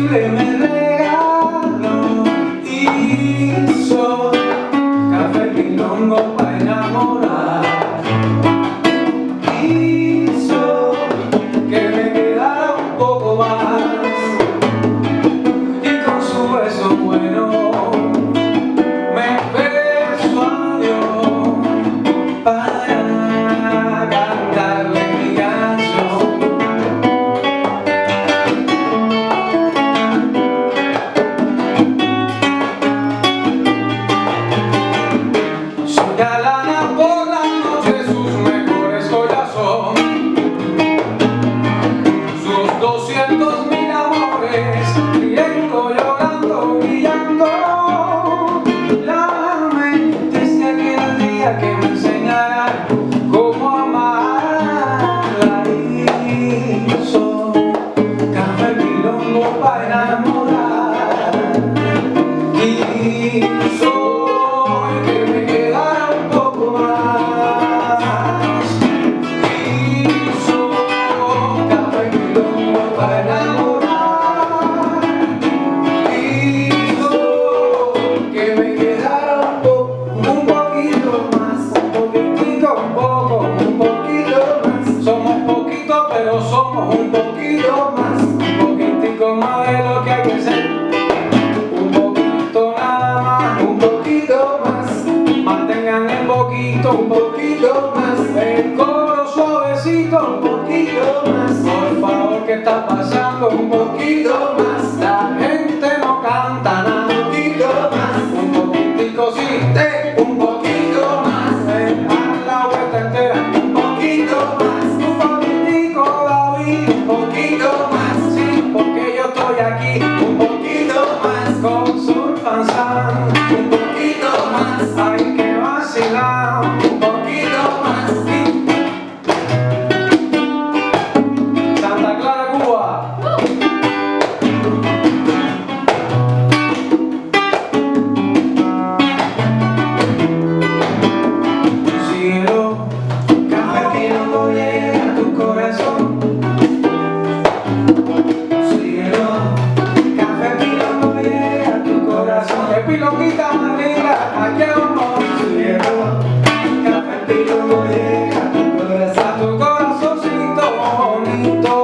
imposible me regaló, hizo café pilongo para enamorar, hizo que me quedara un poco más, y con su beso bueno me persuadió para cantarle mi canción. Soy galana por la noche, sus mejores joyas son sus 200.000 amores, riendo, llorando, brillando. La mente es de aquel día que me enseñará cómo amarla. Hizo café pilongo para enamorar, hizo que me quedara un poco más, hizo café pilongo para enamorar, hizo que me quedara un poquito más, un poquitico, un poquito más. Somos poquitos pero somos un poquito más, un poquitico más de lo que hay que ser. Un poquito nada más, un poquito más. Mantengan el poquito, un poquito más. El coro suavecito, un poquito más. Por favor, ¿qué está pasando? Un poquito más. La gente no canta nada. Un poquito más, un poquitico sí, un poquito más. A la vuelta entera, un poquito más. Un poquitico David, un poquito más. Sí, porque yo estoy aquí. Un poquito más con Surfansan, un poquito más. Hay que vacilar, un poquito más. Santa Clara, Cuba. Cielo, café pilongo llega a tu corazón. Cielo, café pilongo llega a tu corazón. ¡Qué pilonguita más linda! ¡Aquí vamos! Cielo, café pilongo llega a tu corazón. A tu corazoncito bonito.